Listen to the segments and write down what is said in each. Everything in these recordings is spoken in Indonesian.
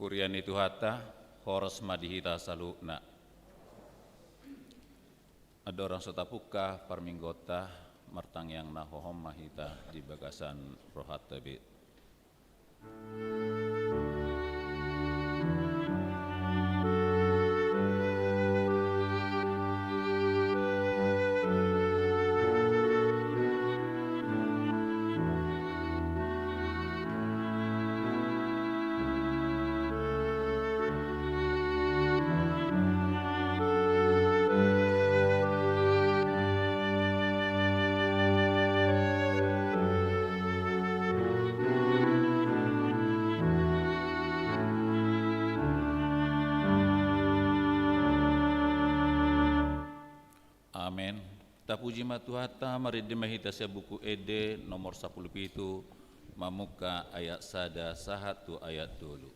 Kurian itu hatta horos madihita salukna. Ada orang sotapuka parminggota martang yang nahohom mahita di bagasan rohat tabit. Amin. Tapuji matuhata maridi mahita sa buku ede nomor 10 itu mamuka ayat sada sahatu ayat dulu.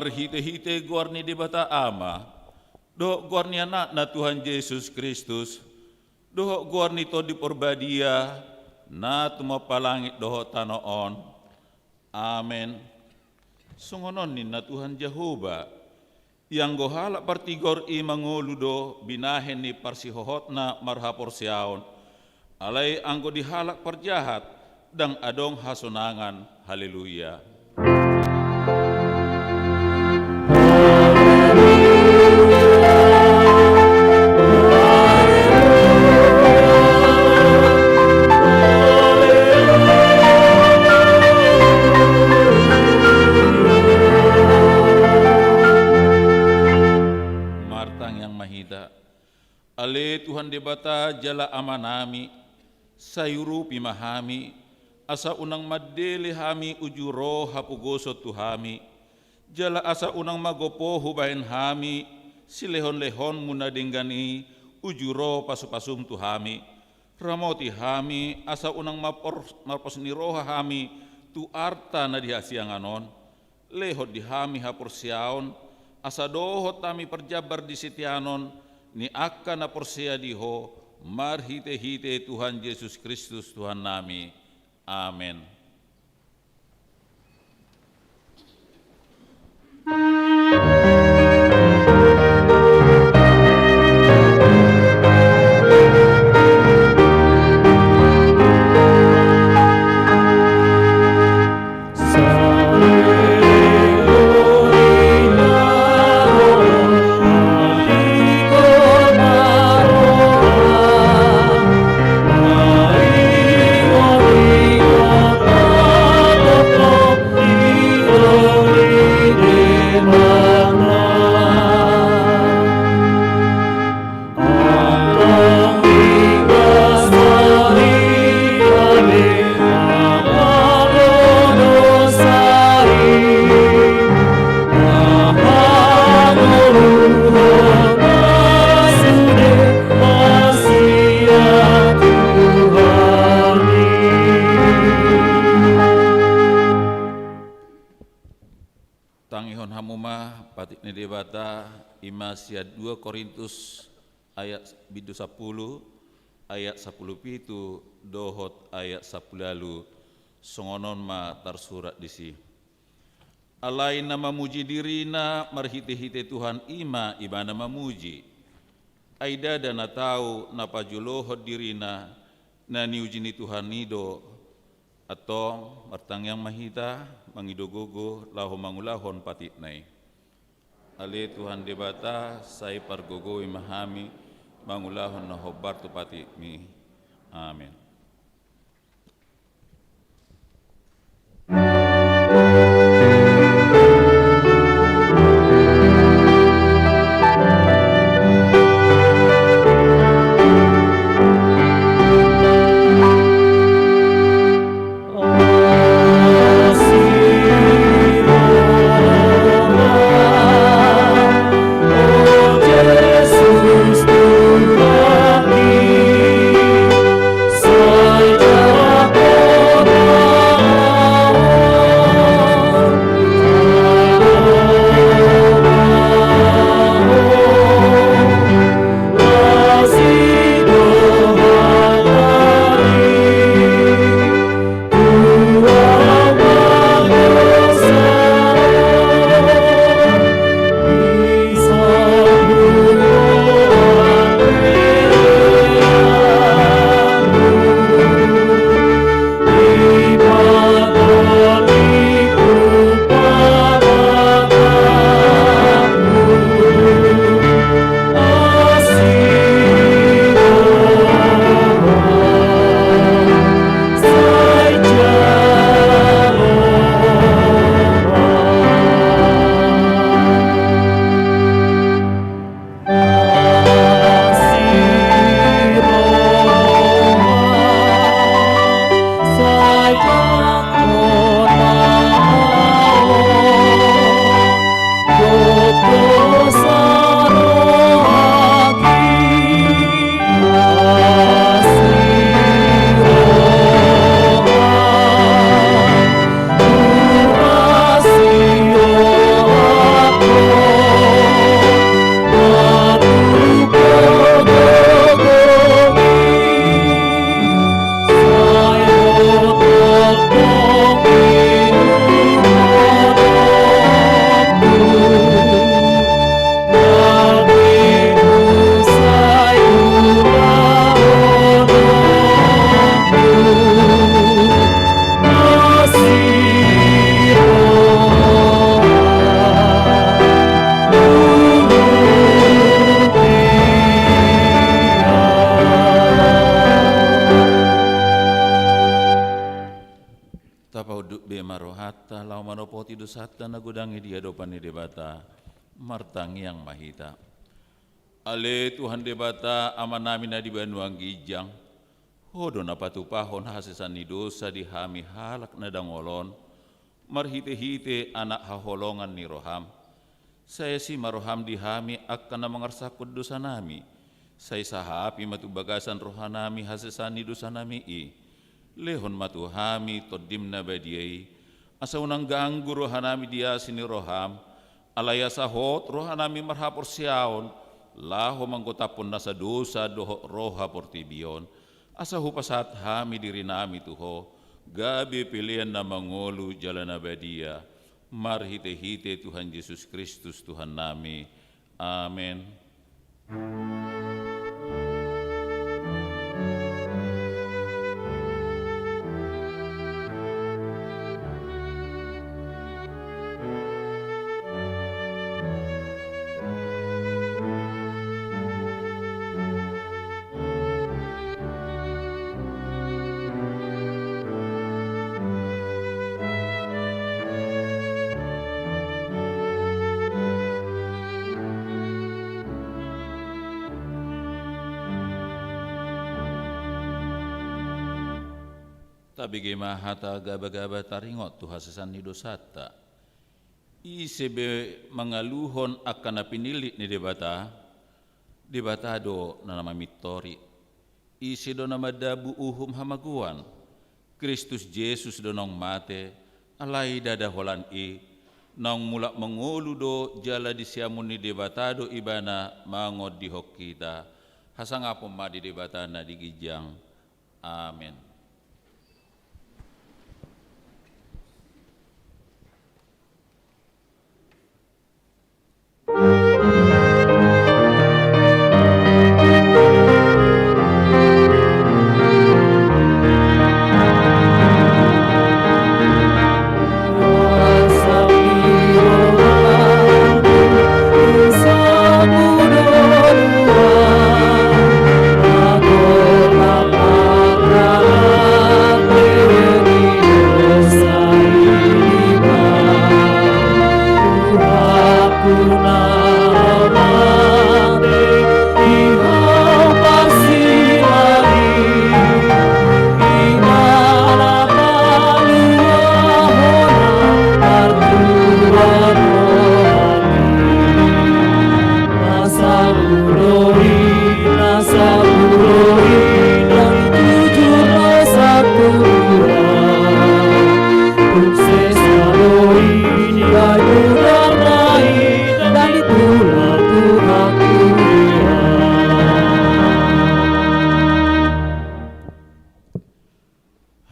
Hite-hite guarni di bata ama, doh guarni anak na Tuhan Yesus Kristus, doh guarni to di porbadia, na tumapalangit doh tanoon. Amen. Sungonon ni na Tuhan Jehovah, yang gohala partigor i manguludo binahen ni parsihohot na marhapor siaon, alay anggo dihalak parjahat, dang adong hasunangan. Haleluya. Ale Tuhan debata jala amanami, sayuru pimahami, asa unang madele hami ujuro hapugoso tuhami, jala asa unang magopo hubahin hami, silehon-lehon munadinggani ujuro pasupasum tuhami, ramoti hami, asa unang marpos niroha hami, tu arta na dihasianganon, lehot di hami hapursiaon, asa dohot tami perjabar di sitianon ni akka na porsia diho marhite-hite Tuhan Yesus Kristus Tuhan nami. Amen. Tangihon hamuma patik ni debata imasia 2 Korintus ayat bidu 10 ayat 10 pitu dohot ayat 10 lalu songonon ma tersurat disi. Alai nama muji dirina marhite-hite Tuhan ima ibana mamuji. Aida dana tahu napa julohot dirina na niujini Tuhan nido atau martangyang mahita mangidogogo laho mangulahon patitnai. Ale Tuhan debata sai pargogo imahami mangulahon na hobar tu patitmi. Amin. Sata nagudangi dia dopani debata martangi yang mahita. Ale Tuhan debata amanami na di banuang gijang. Hodo na patupahon hasisan ni dosa di hami halak na dangolon. Marhite-hite anak haholongan ni roham. Saya si maroham di hami akan na mangarsakod dosa nami. Saya sahapi matubagasan rohanami hasisan ni dosa nami i. Lehon matuhami todim na badiyay. Asa unang ganggu rohanami dia sini roham, Alaya sahot roha nami marhapor siaon, laho manggotapon na sa dosa doho roha portibion, asa hupasat hami diri nami tuho, gabi pilihan na mangolu jalan abadia, marhite-hite Tuhan Yesus Kristus Tuhan nami. Amen. Tabigi mahata gaba-gaba taringot tuha sasan ni dosata. Isebe mangaluhon akan napinili ni debata do na nama mitori. Isi do nama dabu uhum hamaguan. Kristus Yesus do nong mate, alai dada holan nong mulak mengulu do jala di siamun ni debata do ibana mangod di hok kita. Hasang apom ma di debata na digijang. Amin.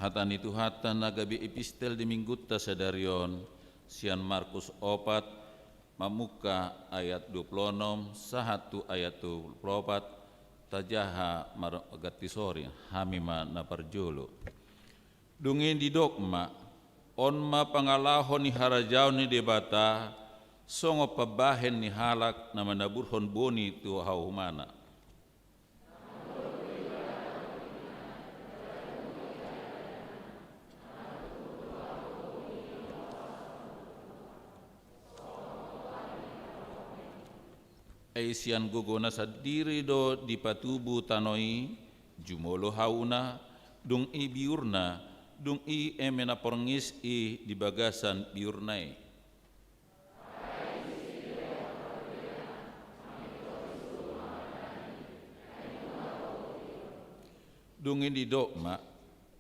Hatan itu hatan nagabi epistel di minggutta sadarion sian Markus 4 mamuka ayat 26 sahatu ayat 24 tajaha maragatisori hamima na parjolo dungin di dogma onma pangalahon ni harajau ni debata songo pabahen ni halak na manaburhon boni tu haumana. Aisian gogona sa diri do di patubu tanoi jumolo hauna dung i biurna dung i emena porngis i di bagasan biurnai. Dungin di dogma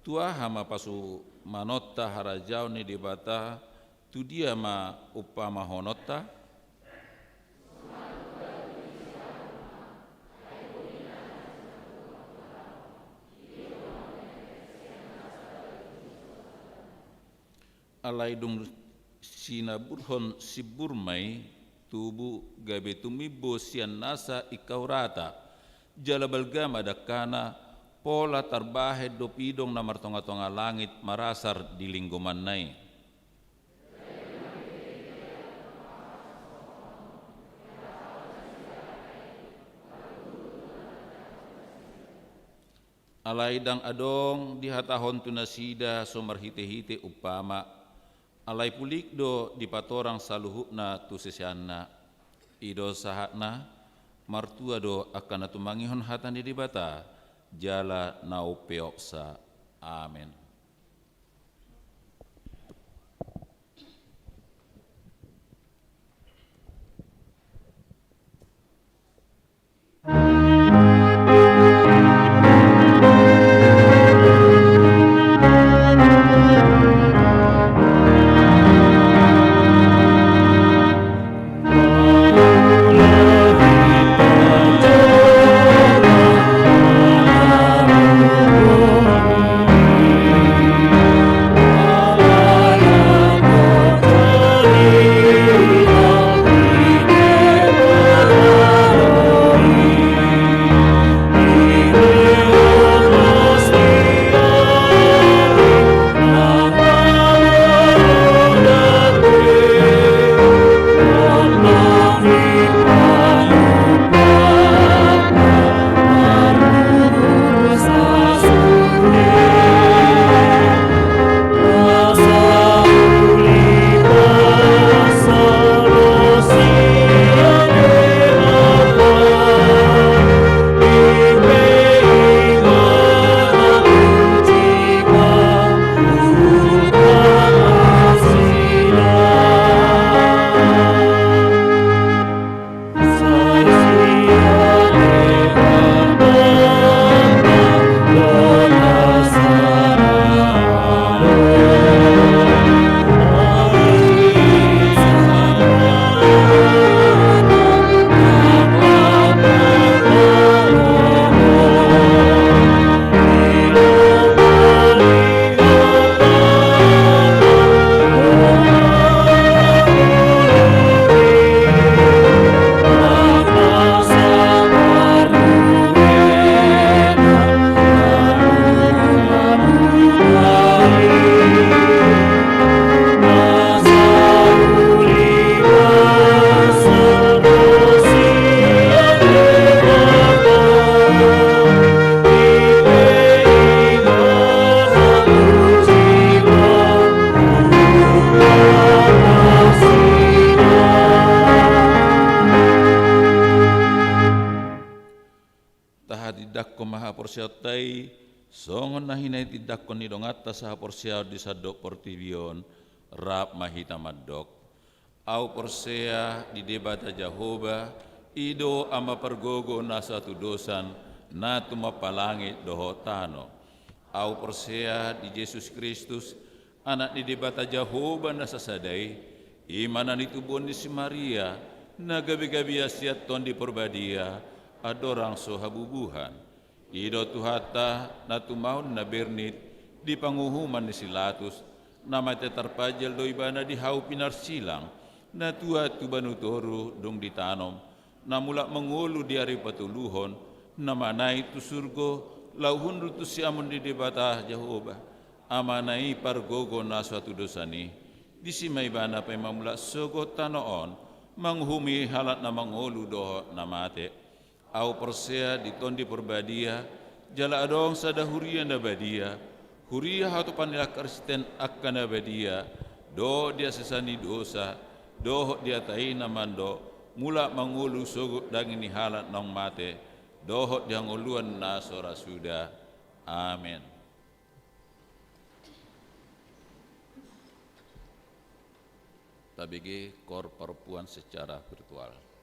tua hama pasu manota harajau ni debata tu dia ma upama honota. Alai dung sinaburhon siburmai tubu gabe tumibo sian nasa ikaurata jala balgama dakana pola tarbahe do pidong na martonga-tonga langit marasar di linggoman nai. Alai dang adong di hatahon tunasida somarhite-hite upama alai pulik do di patorang saluhukna tu sesianna ido sahatna martua do akan tumangihon hatan di debata jala nau peoksa. Amin. kaporsiaw tay songon na hinay tidakon ni dongata sa kaporsiaw di sadok portibion rap mahita maddok. Au porsea di debata Jehovah ido ama pergogo na satu dosan na tumapalangit dohotano. Au porsea di Yesus Kristus anak di debata Jehovah na sasadai imanan itubon di si Maria na gabi-gabi asiat ton di perbadia adorang sohabubuhan. Ido tuhata na tumahon na bernit di panguhuman ni Silatus na mate terpajal do ibana di hau pinar silang na tua tu banutoru dong ditanom na mulak mengulu di hari patuluhon na manai tu surgo lauhun tu si amun di debata Jehovah amanai pargogo na suatu dosani di simai bana pa mamula sogo tanoon manghumi halat na mangulu doho na mate au persea di tondi perbadia jala adong sada huria na badia huria hatu panila Kristen akan na badia do dia sesani dosa doh dia taina mando mula mangulu sogo daging ni halat nong mate doh dia nguluan na sora sudah. Amin. Tabigi kor perempuan secara virtual.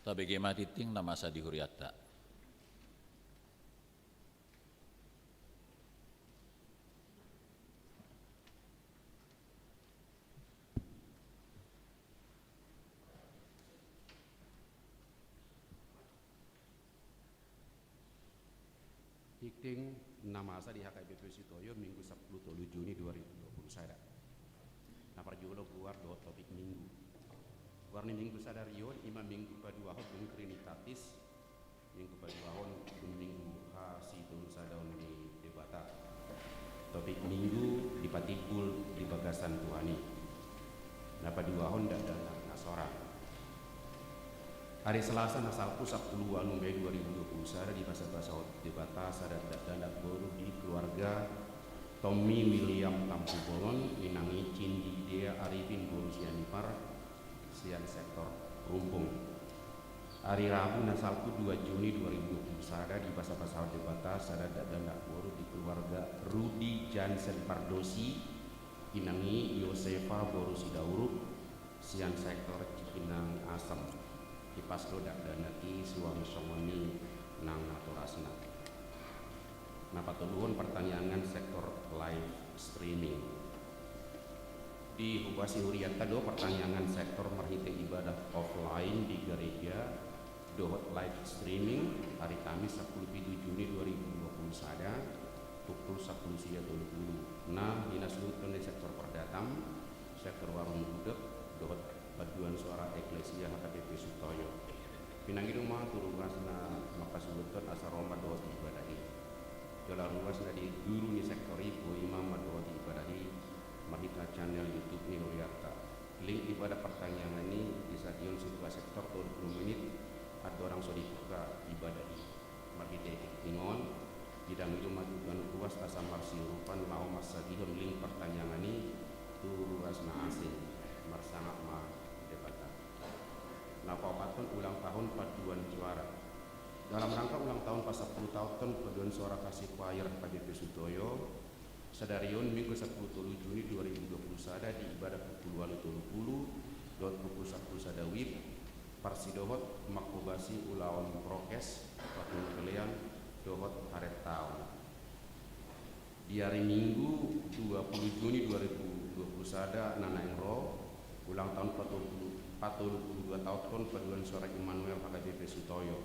Tabege matiting na masa di huriata. dikting namasa di HKBP Sutoyo minggu 10 Juni 2020 sada. Nah perjulo keluar dua topik minggu. Warni minggu sadarion ima minggu paduahon bung trinitatis minggu paduahon bung minggu si tulu sadaun di debata. Topik minggu dipatibul di bagasan Tuhani. Nah paduahon dan nasora. Hari Selasa nasalku 10 Mei 2020 sada di bahasa debata sada dandak baru di keluarga Tommy William Tampu Bolon minangi Cindi Dea Arifin Boru Sianipar sian sektor Rumpung. Hari Rabu nasalku 2 Juni 2020 sada di bahasa debata sada dandak baru di keluarga Rudi Jansen Pardosi minangi Yosefa Boru Sidauruk sian sektor Cipinang Asem. Kipas lodak dan naki suami somoni nang naturasna. Nah patuluhun pertanyaan sektor live streaming. Di Hubasi Huriata do pertanyaan sektor merhite ibadah offline di gereja dohot live streaming hari Kamis 10 Juni 2020 sada pukul 10.20. Nah dinasudutkan di sektor perdatam, sektor warung gudeg dohot paduan suara eklesia HKBP Sutoyo. Pinangi rumah turu rasna makasubuton asar Roma doa ibadahi. Dalam ruas dari guru ni sektor ibu imam doa ibadahi. Mahita channel YouTube ni Huriata. Link ibadah pertanyaan ini di stadion situasi sektor 20 menit. Ada orang sudah dibuka ibadahi. Mahita iktingon. Bidang rumah tujuan ruas asam marsirupan lau masagihon link pertanyaan ini turu rasna asing marsangat ma debata. Nah, papaton ulang tahun paduan suara. Dalam rangka ulang tahun pas 10 tahun paduan suara kasih choir HKBP Sutoyo, sadarion minggu 10 Juni 2020 sada di ibadah pukul 8.30 dot pukul 10 sadawit parsidohot makubasi ulawan prokes patung kalian dohot haret tahun. Di hari Minggu 20 Juni 2020 sada Nana Engro ulang tahun 42 tahun paduan suara Immanuel HKBP Sutoyo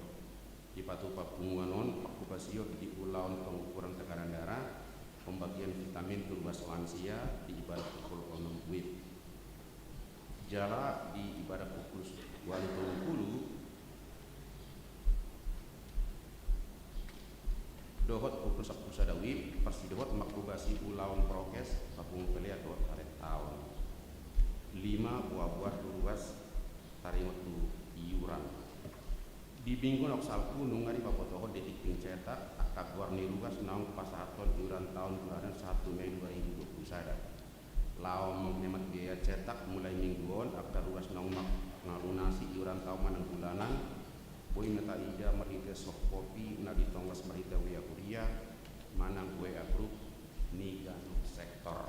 di Patu Papunguanon Pakubasio di ulawan pengukuran tekanan darah pembagian vitamin turbas lansia di ibadah pukul 6 WIB jala di ibadah pukul 20 dohot pukul 10 sadawib persidohot makubasi ulawan prokes Papung Pelea dohot tarik tahun 5 buah-buah luas tarimut iuran di minggu noksalku nungari bapotoho detik cetak akak warni luas naung pasaton iuran tahun bulan 1 Mei 2020 sada lao menghemat biaya cetak mulai mingguan akak luas naung ngalunasi iuran tahun manang bulanan boy neta ida merita soft kopi na ditonggas merita wia kuria manang WA group niga sektor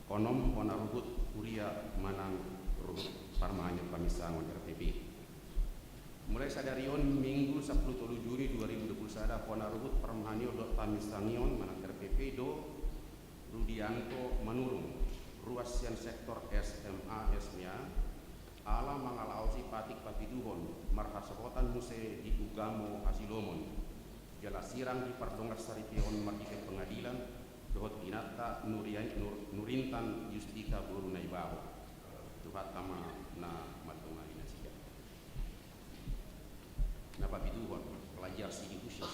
konom wana ruhut kuria manang ruhut parmanyo pamisangon RPP. Mulai sadarion minggu 10 Juni 2020 sada wana ruhut parmanyo dot pamisangion manang RPP do Rudianto Manurung ruas sian sektor SMA Esmia ala mangalausi patik patiduhon marhasokotan muse di Ugamo Asilomon jala sirang di pardongas saripion mardiket pengadilan dohot pinata nurintan justika buru naibaho tuhat kama na matunga inasiga na papituhon pelajar sidi usia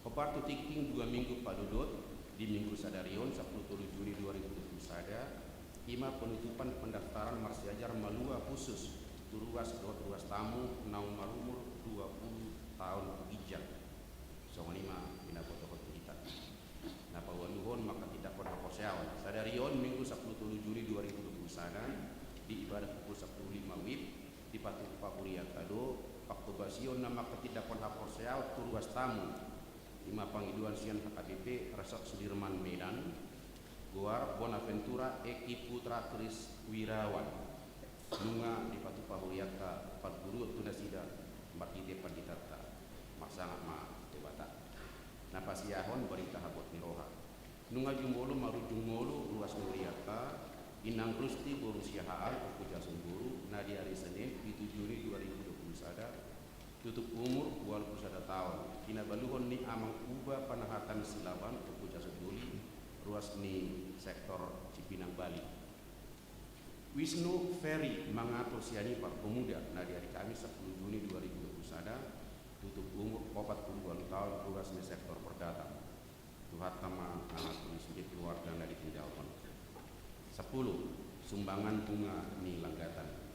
kepartu tikting 2 minggu padudot di minggu sadarion 10 Juni 2020 sada ima penutupan pendaftaran marsiajar malua khusus turuas ruas tamu naung malumur 20 tahun ijak 05 bina foto kita nah pawanuhon maka tidak pernah posyawan sadarion minggu 10 Juni 2020 sana di ibadah pukul 10.05 WIB di Patu Papurian Tado Paktobasion nama ketidakpun posyawan turuas tamu ima pangiduan sian HKBP Resort Sudirman Medan Goar Bonaventura Eki Putra Kris Wirawan Nunga di Patu Pahuyaka Pat Guru Tunasida Mbakide Panditata Masangat Ma Debata Napasiahon berita habot niroha Nunga Jumolo Maru Jumolo Ruas Nuriaka Inang Rusti Borusia Haal Puja Semburu Nadia hari Senin 7 Juni 2020 sada tutup umur 21 tahun. Kina baluhon ni amang ubah panahatan silaban Puja Suduli ruas ni sektor Cipinang Bali. Wisnu Ferry Mangato Sianipar pemuda na di hari Kamis 10 Juni 2021 tutup umur 42 tahun ruas ni sektor Perdata. Tuhat tama anak tulis keluarga na ditinjaukan. 10. Sumbangan bunga ni Langgatan.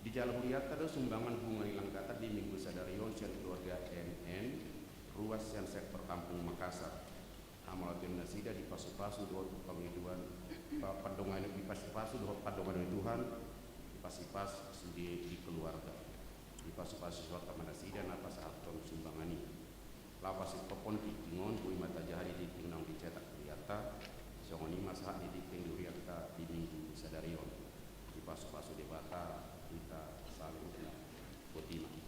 Di Jalan Huriata ada sumbangan bunga ni Langgatan di Minggu Sadarion sian keluarga MN ruas sian sektor Kampung Makassar. Amal tim nasida di pasu-pasu doa pengiduan padongan di pasu-pasu doa padongan Tuhan di pasipas di keluarga di pasu-pasu suatu manasida na pasahton sumbangani lapas popon tingon bui mata jahari di tingnang dicetak Huriata songoni masalah di ting Huriata di Minggu Sadarion di pasu-pasu debata kita saling Potima.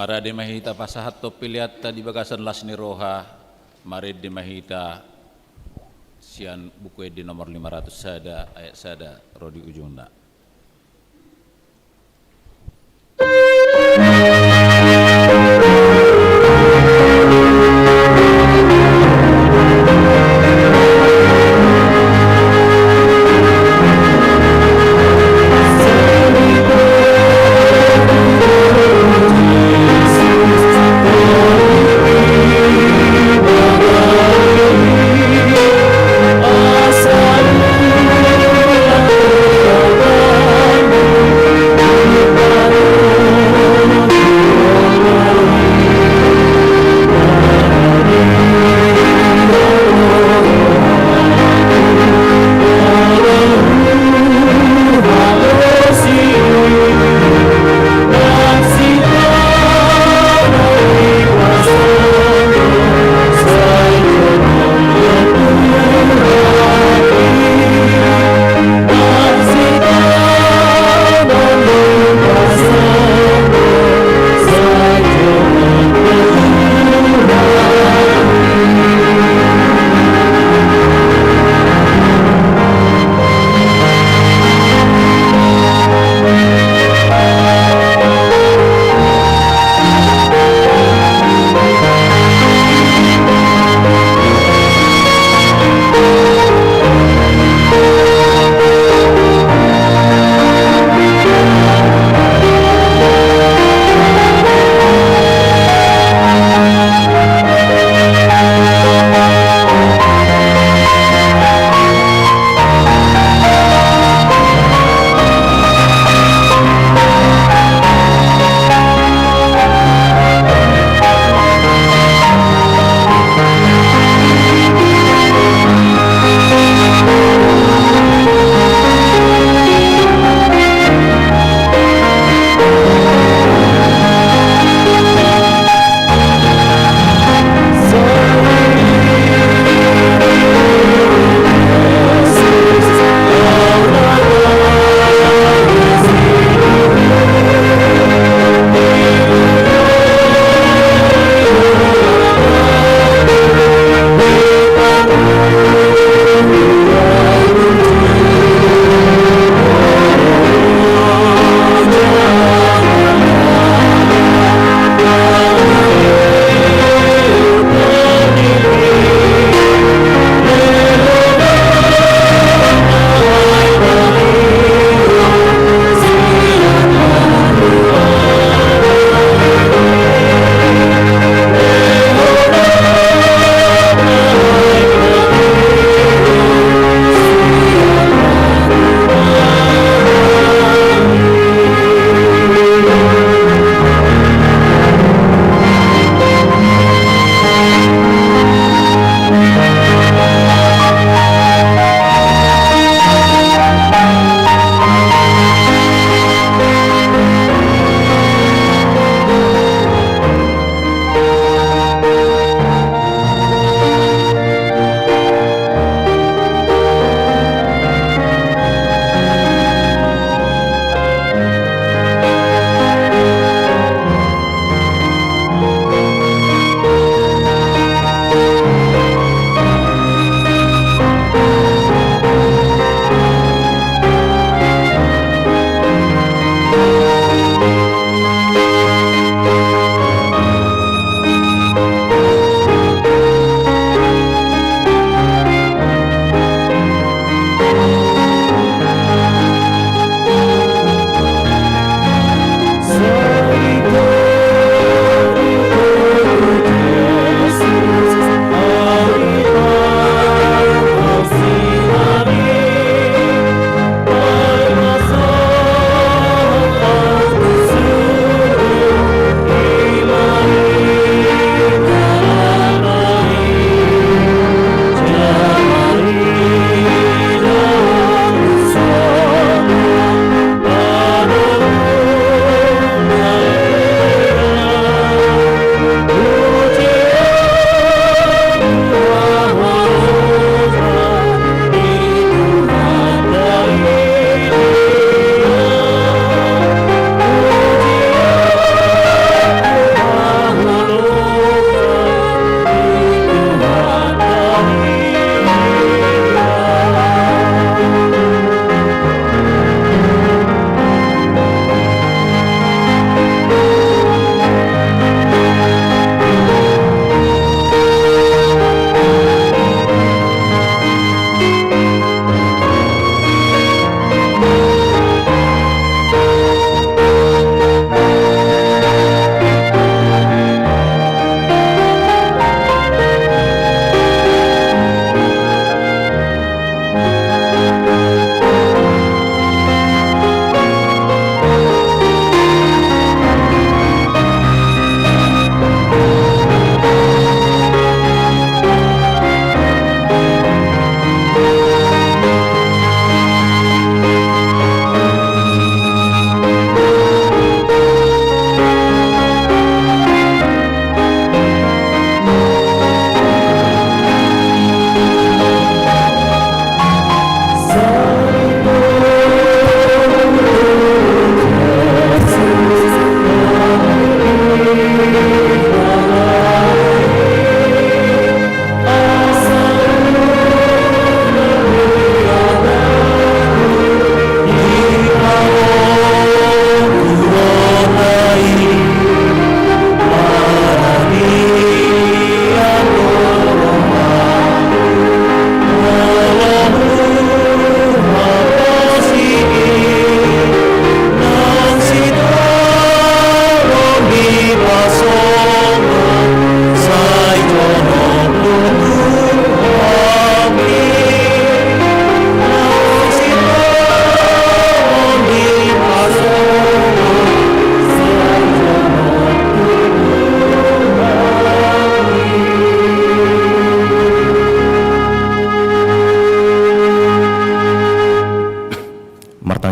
Mara di mahita pasahat to pilihatta di bagasan las ni roha, mari di mahita sian buku di nomor 500 sada ayat sada rodi ujungna.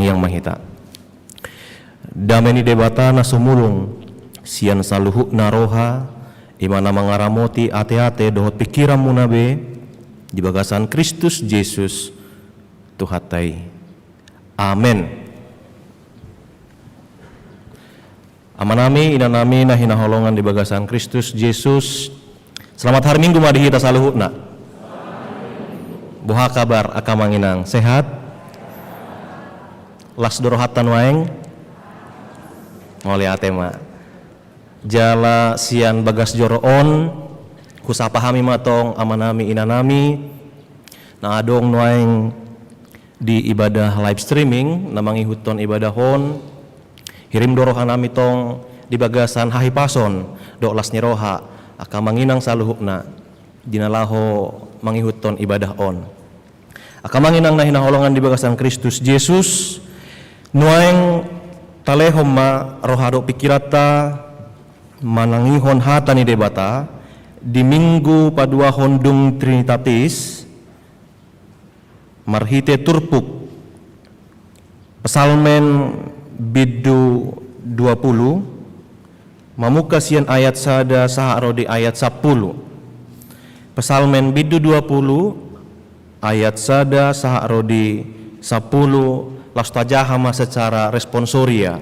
Yang Maha Hita. Damai ni debata na sumulung sian saluhu naroha imana mangaramoti ate-ate dohot pikiran munabe di bagasan Kristus Yesus Tuhatai. Amen. Amanami inanami nah hinaholongan di bagasan Kristus Yesus. Selamat hari Minggu madi kita saluhuna. Buha kabar akamanginang sehat. Las dorohatan waeng. Ngoli atema. Jala sian bagas joroon kusapahami matong amanami inanami na adong waeng di ibadah live streaming namang ihuton ibadah hon. Hirim dorohan nami tong di bagasan hahipason do las niroha aka manginang saluhukna dinalaho mangihuton ibadah on aka manginang na hinaholongan di bagasan Kristus Yesus nuaeng talehom ma rohado pikirata manangihon hata ni debata di minggu padua hondung Trinitatis marhite turpuk pesalmen bidu 20 mamuka sian ayat sada saharo di ayat 10. Pesalmen bidu 20 ayat sada saharo di 10 lastajahama secara responsoria.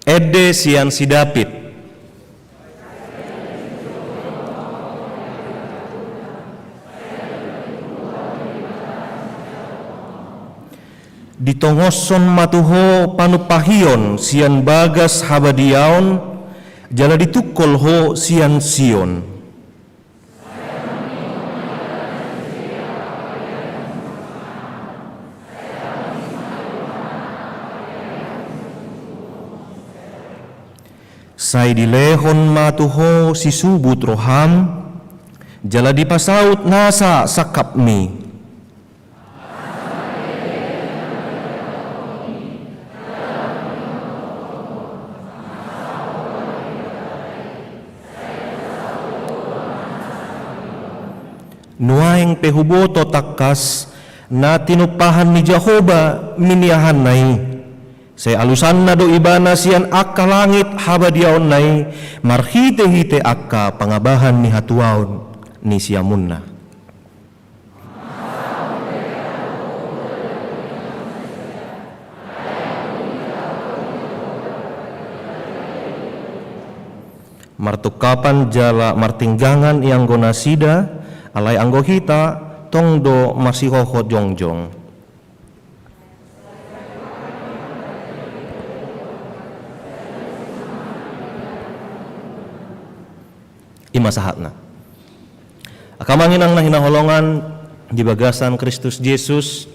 Ede sian sidapit ditongoson matuho panupahion sian bagas habadiaon jala ditukol ho sian sion. Sai dilehon matuho si subut roham jala dipasaut nasa sakapmi. Nuaeng pehuboto takas na tinupahan ni Jehovah miniahan nai. Saya alusan na do ibana sian akka langit habadiaon nai marhite-hite akka pangabahan ni hatuaon ni siamunna. Martukapan jala martinggangan yang gonasida alai anggo hita tong do masih hoho jongjong. Ima sahatna. Akamanginang na hinaholongan di bagasan Kristus Yesus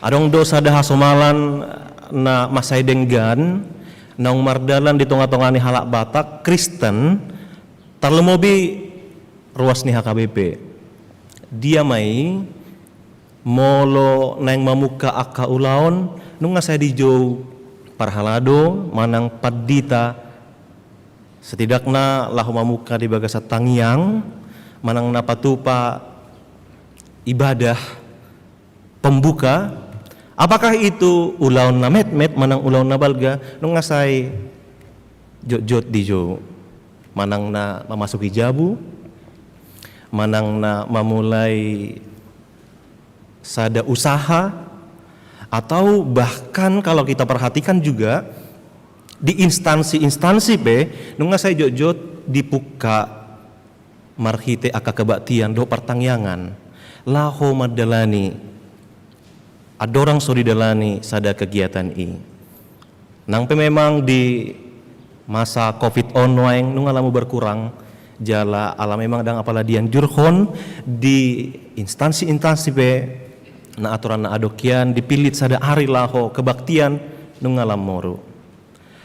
adong dosa daha somalan na masay denggan na umardalan di tonga-tongani halak Batak Kristen tarlemobi ruas ni HKBP. Dia mai molo nang mamuka akka ulaon nunga saya dijo parhalado manang padita setidakna lahu mamuka di bagasa tangyang manang napatupa ibadah pembuka. Apakah itu ulaon na met manang ulaon na balga nunga saya jot dijo manang na memasuki jabu manang na memulai sada usaha atau bahkan kalau kita perhatikan juga di instansi-instansi nunga saya jot dipuka marhite aka kebaktian do pertangyangan laho madalani adorang so didalani sada kegiatan i nang memang di masa covid online nunga lamu berkurang jala ala memang dang apala dian jurhon di instansi-instansi na aturan na adokian dipilit sada hari laho kebaktian nungalam moru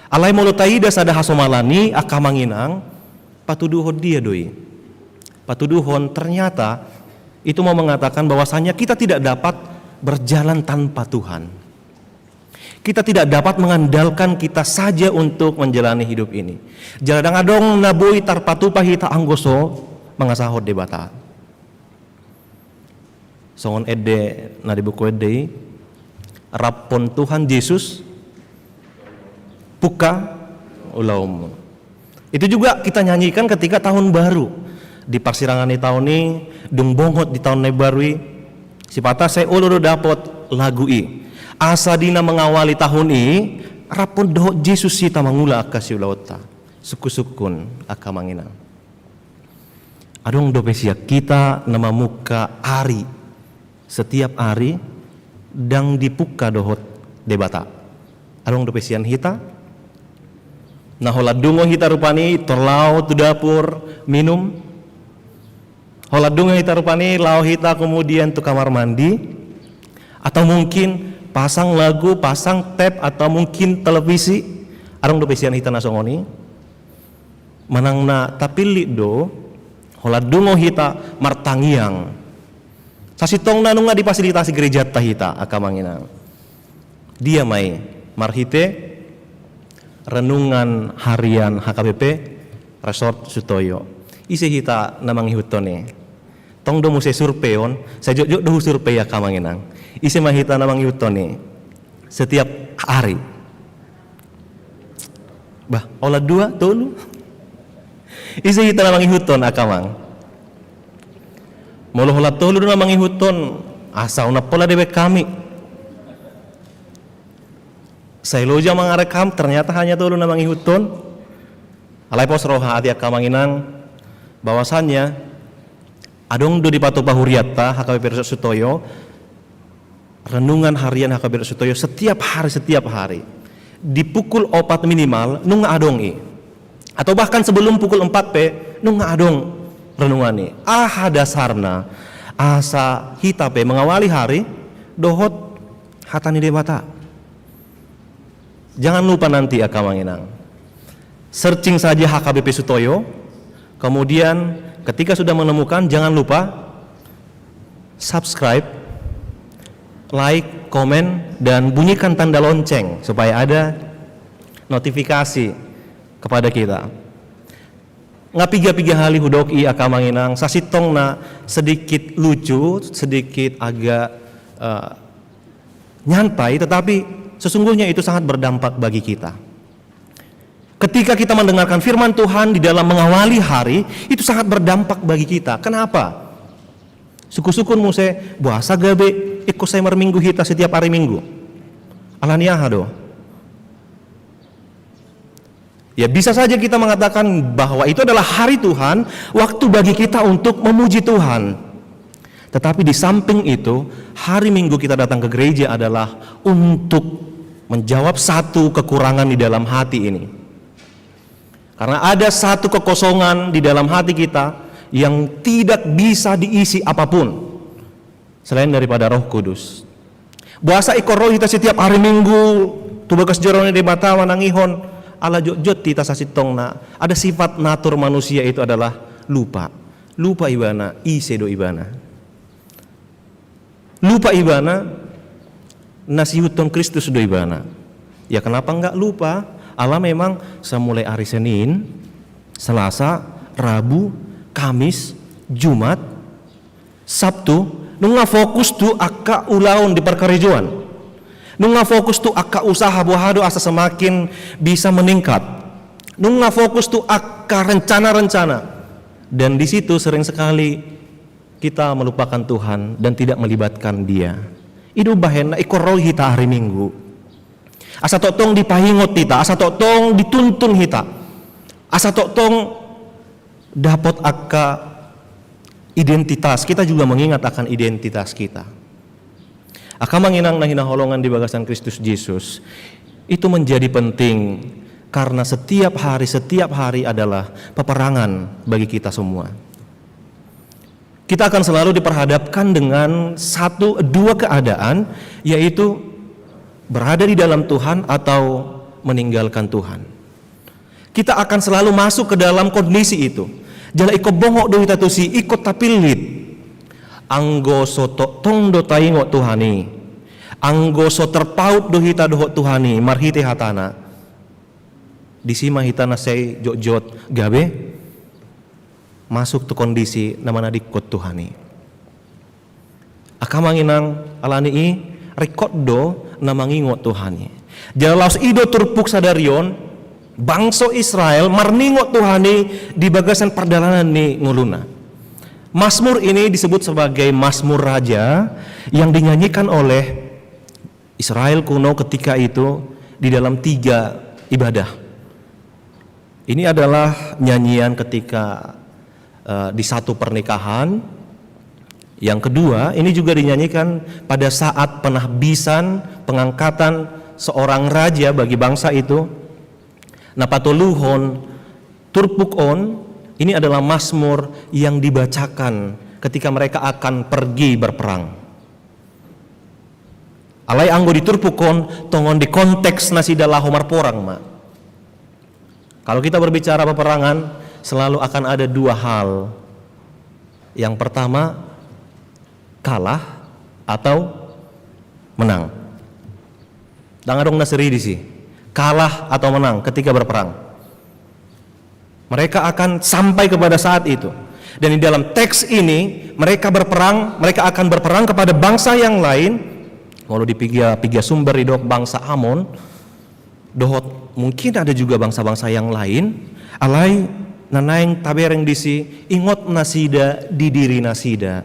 alai molo taida sada hasomalani akamanginang patuduhon dia doi patuduhon ternyata itu mau mengatakan bahwasanya kita tidak dapat berjalan tanpa Tuhan. Kita tidak dapat mengandalkan kita saja untuk menjalani hidup ini. Jaladang adong nabui tarpatu pahita anggoso mangasahod debata. Songon ede na di buku ede Rapon Tuhan Yesus puka ulaum. Itu juga kita nyanyikan ketika tahun baru. Di persirangan di tahun ini, dung bongot di tahun baru si patah saya ulur dapat lagu i. Asa dina mengawali tahun ini, rapon doh Yesus sita mangula akasi ulauta. Suku-sukun akamangina. Adong dopesia kita nama muka hari setiap hari dang dipuka dohot debata. Adong dopesian hita. Nah hola dungo hita rupani terlau tu dapur minum. Hola dungo hita rupani lau hita kemudian tu kamar mandi. Atau mungkin pasang lagu, pasang tape atau mungkin televisi. Adong dopesian hita nasongoni. Manang na tapili do hola dungo hita martangiang. Sasitong nanunga di fasilitasi gereja tahita akamangina. Dia mai marhite renungan harian HKBP Resort Sutoyo. Isi hita namang hutone. Tong do muse surpeon, sajok do survei akamanginang. Isi mahita namang hutone setiap hari. Bah, olah dua tolu. Isi hita namang huton akamang. Molo hola tolu na mangihuton asa una pola dewek kami. Saya loja mangarekam ternyata hanya tolu na mangihuton. Alai pos roha ati akamanginang bahwasannya adong do di patopa huriata HKBP Resort Sutoyo renungan harian HKBP Resort Sutoyo setiap hari di pukul 4 minimal nung adong i atau bahkan sebelum pukul 4 nung adong renungani dasarna asa hitape mengawali hari dohot hatani debata. Jangan lupa nanti akamanginang searching saja HKBP Sutoyo, kemudian ketika sudah menemukan jangan lupa subscribe, like, komen, dan bunyikan tanda lonceng supaya ada notifikasi kepada kita. Ngapiga-piga hali hudok i akamanginang sasitong na sedikit lucu, sedikit agak nyantai, tetapi sesungguhnya itu sangat berdampak bagi kita. Ketika kita mendengarkan firman Tuhan di dalam mengawali hari, itu sangat berdampak bagi kita. Kenapa? Suku-sukun muse buasa gabe ikut saya merminggu hita setiap hari minggu. Alaniah do. Ya bisa saja kita mengatakan bahwa itu adalah hari Tuhan, waktu bagi kita untuk memuji Tuhan. Tetapi di samping itu, hari Minggu kita datang ke gereja adalah untuk menjawab satu kekurangan di dalam hati ini. Karena ada satu kekosongan di dalam hati kita yang tidak bisa diisi apapun selain daripada Roh Kudus. Buasa ikor roh kita setiap hari Minggu, tubagas jorone di batawa nangihon. Ala jot tita sasitong na ada sifat natur manusia itu adalah lupa ibana isedo ibana lupa ibana nasi huton Kristus do ibana. Ya kenapa enggak lupa? Allah memang semulai hari Senin, Selasa, Rabu, Kamis, Jumat, Sabtu nunga fokus tu akka ulaun di perkarejoan. Nunga fokus tu akka usaha buahado asa semakin bisa meningkat. Nunga fokus tu akka rencana-rencana. Dan di situ sering sekali kita melupakan Tuhan dan tidak melibatkan Dia. Itu bahena ikor hita hari Minggu. Asa totong dipahingot kita, asa totong dituntun hita. Asa totong dapat akka identitas. Kita juga mengingat akan identitas kita. Akamanginang na hinaholongan di bagasan Kristus Yesus itu menjadi penting karena setiap hari adalah peperangan bagi kita semua. Kita akan selalu diperhadapkan dengan dua keadaan, yaitu berada di dalam Tuhan atau meninggalkan Tuhan. Kita akan selalu masuk ke dalam kondisi itu. Jala iko bongok do kita tusi ikut tapilit. Anggo soto tong do taingo Tuhani, anggo so terpaut do hita dohot Tuhani, marhite hatana. Disima hitana say jot gabe masuk tu kondisi namana dikot Tuhani. Akamanginang alani rekodo na mangingot Tuhani. Jalaus ido turpuk sadarion bangsa Israel marningot Tuhani di bagasan perdalanan ni nguluna. Mazmur ini disebut sebagai Mazmur Raja yang dinyanyikan oleh Israel kuno ketika itu di dalam 3 ibadah. Ini adalah nyanyian ketika di satu pernikahan. Yang kedua, ini juga dinyanyikan pada saat penahbisan, pengangkatan seorang raja bagi bangsa itu. Napatoluhon, turpukon, ini adalah mazmur yang dibacakan ketika mereka akan pergi berperang. Alai anggo diturpukon, tongon di konteks nasida lahomar porang, ma. Kalau kita berbicara peperangan, selalu akan ada 2 hal. Yang pertama, kalah atau menang. Dangadong naseri di sini, kalah atau menang ketika berperang. Mereka akan sampai kepada saat itu. Dan di dalam teks ini mereka berperang, mereka akan berperang kepada bangsa yang lain. Kalau di piga sumber di dok bangsa Amon, dohot mungkin ada juga bangsa-bangsa yang lain. Alai nanaing tabereng disi ingot nasida di diri nasida.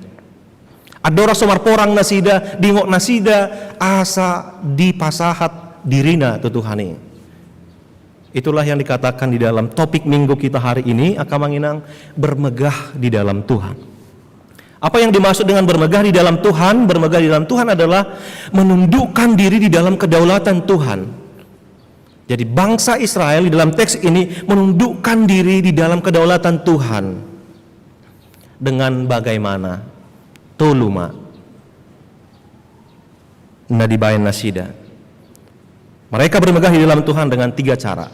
Adora somar porang nasida dingot nasida asa di pasahat dirina tutuhani. Itulah yang dikatakan di dalam topik minggu kita hari ini, akan menginang bermegah di dalam Tuhan. Apa yang dimaksud dengan bermegah di dalam Tuhan? Bermegah di dalam Tuhan adalah menundukkan diri di dalam kedaulatan Tuhan. Jadi bangsa Israel di dalam teks ini menundukkan diri di dalam kedaulatan Tuhan. Dengan bagaimana? Toluma nadibayan nasida. Mereka bermegah di dalam Tuhan dengan 3 cara.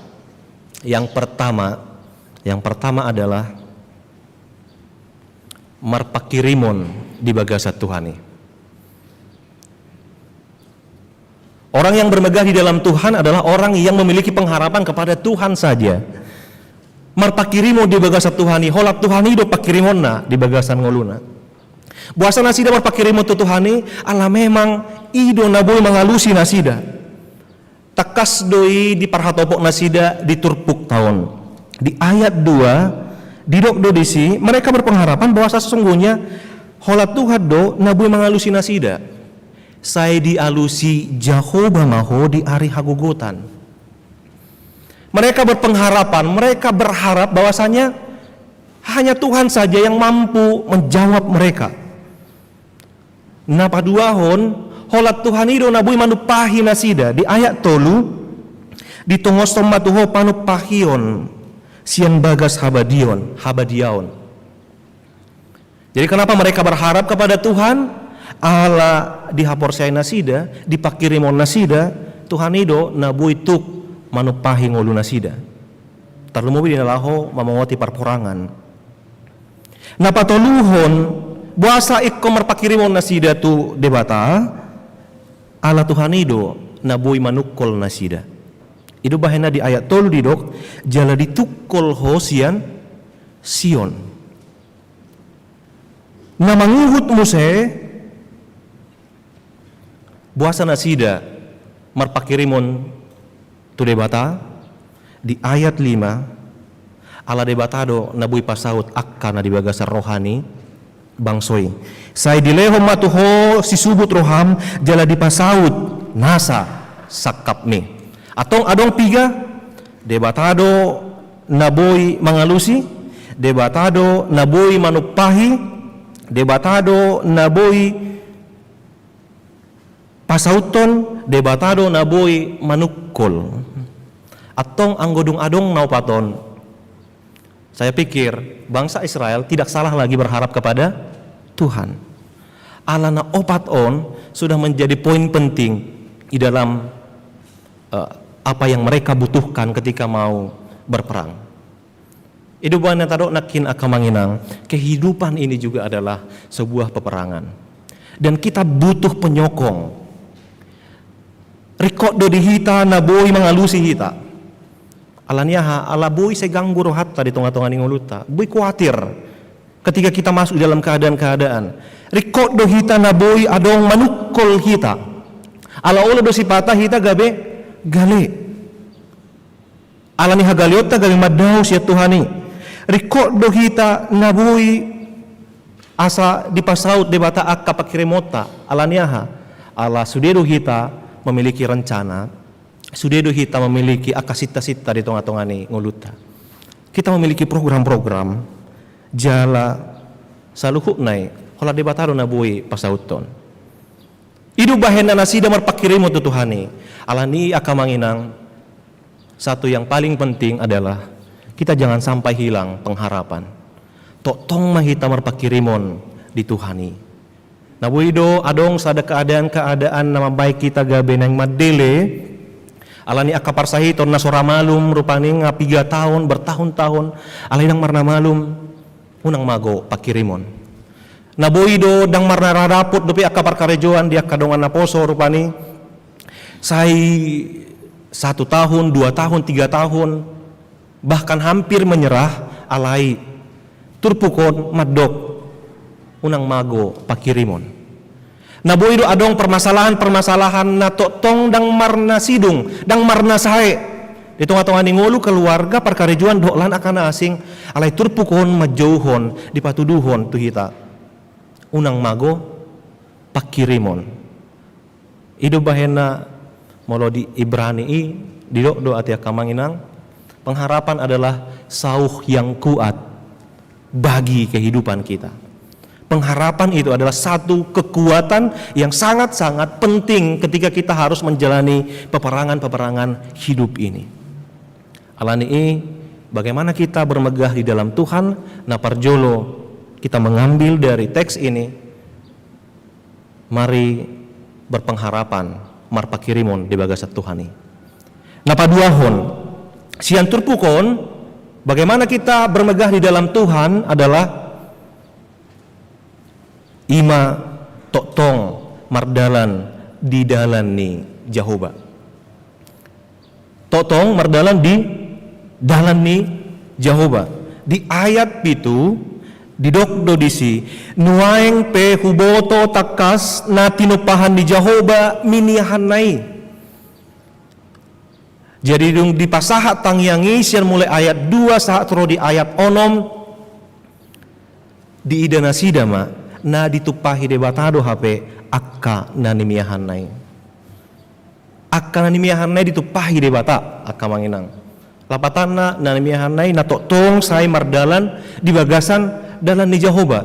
Yang pertama adalah marpakirimon di bagasat Tuhani. Orang yang bermegah di dalam Tuhan adalah orang yang memiliki pengharapan kepada Tuhan saja. Marpakirimo di bagasat Tuhani, holat Tuhani do pakirimonna di bagasan ngoluna. Buasa nasida marpakirimo tu Tuhani, ala memang ido naboy mangalusi nasida. Takas doi di parhatopok nasida di turpuk tahun. Di ayat 2 di dok do disi mereka berpengharapan bahwa sesungguhnya holat Tuhan do naboy mangalusi nasida. Saya dialusi Jehovah maho di hari hagugutan. Mereka berpengharapan, mereka berharap bahwasanya hanya Tuhan saja yang mampu menjawab mereka. Napa duahon holat Tuhan ido nabui manupahi nasida di ayat 3 di tongos tomatuho panupahion sian bagas habadion. Jadi kenapa mereka berharap kepada Tuhan? Ala dihaporsai nasida, dipakirimon nasida, Tuhan ido nabui tuk manupahi ngolu nasida. Terlumubi dinalaho mamangoti perporangan. Napatoluhon buasa ikko marpakirimon nasida tu debata ala Tuhan ido nabui manukol nasida. Ido bahena di ayat 3 didok jala ditukol hosian Sion. Namanguhut muse buasa nasida marpakirimon tu debata di ayat 5 ala debatado nabui pasaut akkana di bagasar rohani bangsoi. Saya dileho matuho si subut roham jala di pasaut nasa sakapmi. Atong adong 3 debatado naboi mangalusi, debatado naboi manupahi, debatado naboi pasauton, debatado naboi manukol. Atong anggodung adong naupaton. Saya pikir bangsa Israel tidak salah lagi berharap kepada Tuhan. Alana opat on sudah menjadi poin penting di dalam apa yang mereka butuhkan ketika mau berperang. Itu bukan tado nakin akamanginang. Kehidupan ini juga adalah sebuah peperangan. Dan kita butuh penyokong. Rekod do dihita naboi mangalusi hita. Alaniaha ala boi seganggu rohatta di tengah-tengah ningoluta. Boi khawatir ketika kita masuk dalam keadaan-keadaan. Rekod do hita naboi adong manukol hita. Ala ulo do sipata hita gabe gale. Ala ni hagaliota gabe madau sia Tuhani. Rikod do hita ngabui asa dipasaut debata akka pakiremota alaniaha. Ala sudedo hita memiliki rencana. Sudedo hita memiliki akasita-sita di tonga-tongani nguluta. Kita memiliki program-program jala saluhuk nai hola debataro na bui pasauton. Idu bahena nasida marpakirimo tu Tuhani. Alani akamanginang satu yang paling penting adalah kita jangan sampai hilang pengharapan. Tok tong mahita marpakirimon di Tuhani. Nabuido adong sada keadaan nama baik kita gabe nang madele. Alani akapar sahiton na sora malum rupani nga 3 tahun bertahun-tahun alay nang marna malum unang mago pakirimon. Naboido dang marna rarapot dopi akapar karejoan dia kadongan na poso rupani say 1 tahun, 2 tahun, 3 tahun bahkan hampir menyerah alay turpukon madok unang mago pakirimon. Naboido adong permasalahan-permasalahan na tong dang marna sidung, dang marna sahe. Di tengah-tengah ngulu keluarga perkarejuan doklan akan asing alay turpukon majauhon dipatuduhon tu hita. Unang mago pakirimon. Ido bahena molo di Ibrani di do atia kamanginang pengharapan adalah sauh yang kuat bagi kehidupan kita. Pengharapan itu adalah satu kekuatan yang sangat-sangat penting ketika kita harus menjalani peperangan-peperangan hidup ini. Alani bagaimana kita bermegah di dalam Tuhan, na parjolo kita mengambil dari teks ini, mari berpengharapan marpakirimon di bagasat Tuhani. Na paduahon, sian turpukon, bagaimana kita bermegah di dalam Tuhan adalah ima totong mardalan di dalan ni Jehovah. Totong mardalan di dalan ni Jehovah. Di ayat itu didokdo disi nuaeng pe huboto takas na tinupahan ni Jehovah miniahan nai. Jadi dung di pasahat tangyangi sian mulai ayat 2 saat ro di ayat onom di idana sidama na ditupahi debatado HP akka nanimiahan nai. Akka nanimiahan nai ditupahi debata akka manginang. Lapatana nanimiahan nai na tong sai mardalan di bagasan dalan ni Jehovah.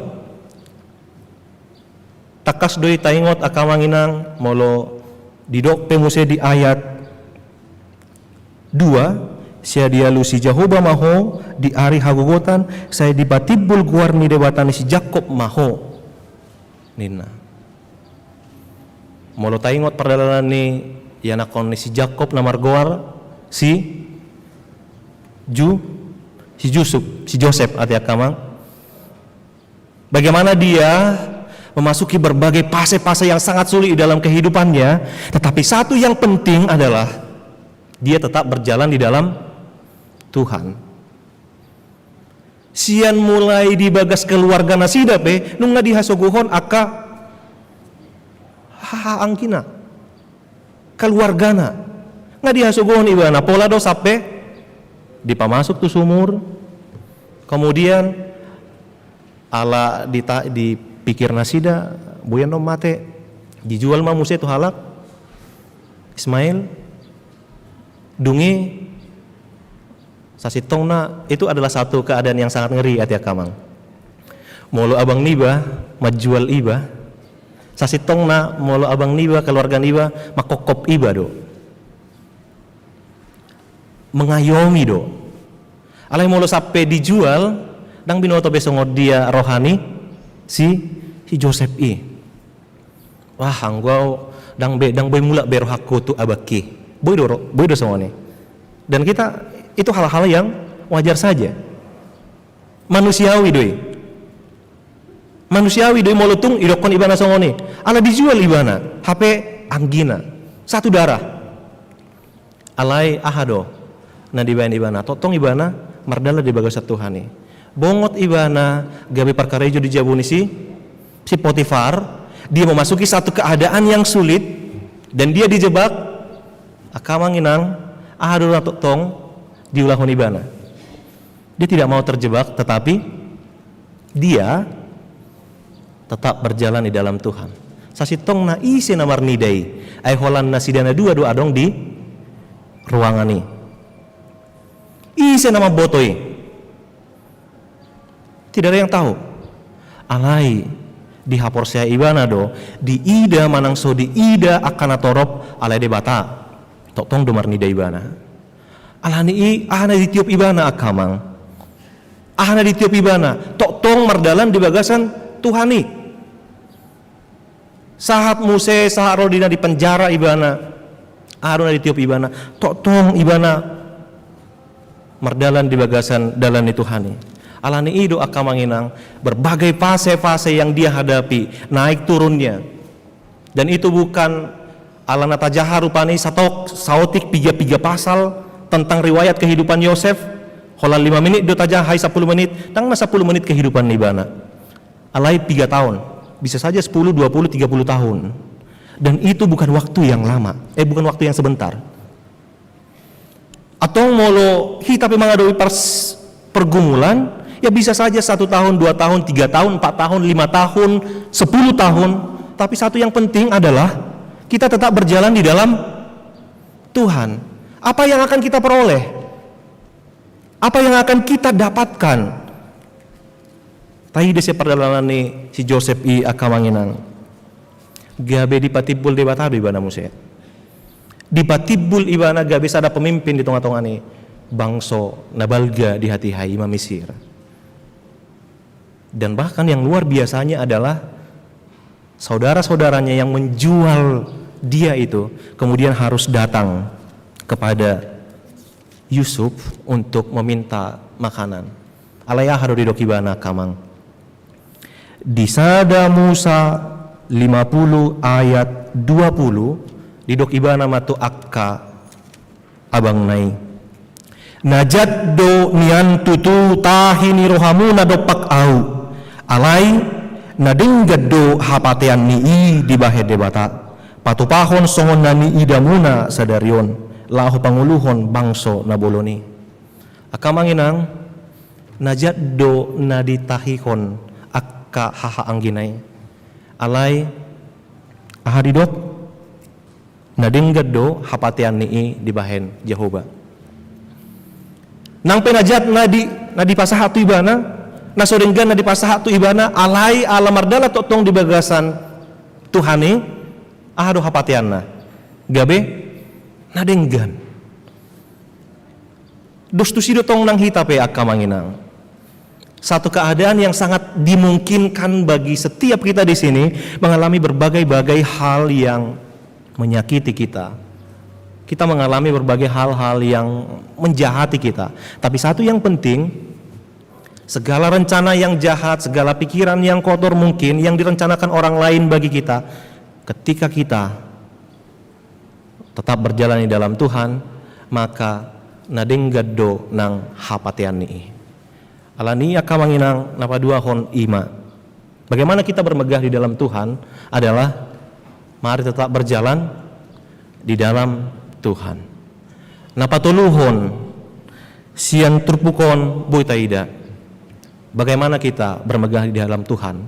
Takas doi taingot akka manginang molo didok pemuse di ayat 2 sia dia lu si Jehovah maho di ari hagogotan saya dibatibul guar ni debatan si Jakob maho. Nina molo taingot perdalanan ni yanakon ni si Jakob na margoar si Joseph ati akamang bagaimana dia memasuki berbagai fase-fase yang sangat sulit di dalam kehidupannya, tetapi satu yang penting adalah dia tetap berjalan di dalam Tuhan. Sian mulai dibagas keluarga nasida pe nunga dihasogohon aka angkina keluargana nga dihasogohon ibana pola do sape dipamasuk tu sumur kemudian ala dipikir nasida buyan no mate dijual mamuse tu halak Ismail dungi sasitongna. Itu adalah satu keadaan yang sangat ngeri atia kamang. Molo abang niba majual iba, sasitongna molo abang niba keluarga niba makokop iba do, mengayomi do. Alai molo sape dijual, dang binoto besongod dia rohani si Joseph i. Wah anggau dang boy mula berohaku tu abaki, boy do songone. Dan kita itu hal-hal yang wajar saja, manusiawi doi molutung idokon ibana songoni ala dijual ibana HP anggina satu darah alai ahado na dibayan ibana totong ibana mardala di bagasat Tuhani bongot ibana gabi perkarejo dijabuni si Potifar. Dia memasuki satu keadaan yang sulit Dan dia dijebak, akamang inang, ahadu na tong diulahon ibana. Dia tidak mau terjebak, tetapi dia tetap berjalan di dalam Tuhan. Sasitong na isi namar nidai, ay holan na sidana dua adong di ruangan ini. Isi nama botoi. Tidak ada yang tahu. Alai di hapor saya ibana do, di ida manang so di ida akan atorop alai de bata. Tong domar nidai ibana. Alani ahana di tiup ibana akamang. Ahana di tiup ibana. Tong mardalan di bagasan Tuhani. Sahat Muse, sahat Rodina di penjara ibana. Aruna di tiup ibana. Tong ibana mardalan di bagasan dalan itu Tuhani. Alani ido akamanginang berbagai fase-fase yang dia hadapi, naik turunnya. Dan itu bukan alana tajahar rupani sautik 3 pasal tentang riwayat kehidupan Yosef. Holal 5 menit do tajah hai 10 menit, tang 10 menit kehidupan nibana. Alai 3 tahun, bisa saja 10, 20, 30 tahun. Dan itu bukan waktu yang lama, bukan waktu yang sebentar. Atau molo kita menghadapi pergumulan, ya bisa saja 1 tahun, 2 tahun, 3 tahun, 4 tahun, 5 tahun, 10 tahun. Tapi satu yang penting adalah kita tetap berjalan di dalam Tuhan. Apa yang akan kita peroleh? Apa yang akan kita dapatkan? Tahi desa perjalanan ni si Joseph i akamanginang. Gabe dipatibul di batabi ibana muset. Dipatibul ibana gabe ada pemimpin di tengah-tengah ni bangso nabalga di hati hai Imam Mesir. Dan bahkan yang luar biasanya adalah saudara-saudaranya yang menjual dia itu kemudian harus datang kepada Yusuf untuk meminta makanan. Alaya haru didokibana kamang. Di sada Musa 50 ayat 20 didokibana matu akka abang nai. Najat do nian tutu tahini rohamuna dopak au. Alai nadinggad do hapatean nii di bahe debata. Patupahon songon nani idamuna sadarion. Lahu panguluhon bangso naboloni. Akamanginang najat do naditahikon akka haha angginay. Alay ahadidot nadinggad do hapatian nii di bahen Jehovah. Nang penajat nadi pasahatu ibana, nasodenggan nadi pasahatu ibana alay alamardala totong di bagasan Tuhani ahado hapatianna. Gabe nadenggan dostusido tong nang hitape akamanginang. Satu keadaan yang sangat dimungkinkan bagi setiap kita di sini mengalami berbagai-bagai hal yang menyakiti kita. Kita mengalami berbagai hal-hal yang menjahati kita. Tapi satu yang penting, segala rencana yang jahat, segala pikiran yang kotor mungkin yang direncanakan orang lain bagi kita, ketika kita tetap berjalan di dalam Tuhan, maka nadenggaddo nang hapatian ni. Alani akamanginang napaduahon ima. Bagaimana kita bermegah di dalam Tuhan adalah mari tetap berjalan di dalam Tuhan. Napatuluhon sian turpukon boy taida. Bagaimana kita bermegah di dalam Tuhan?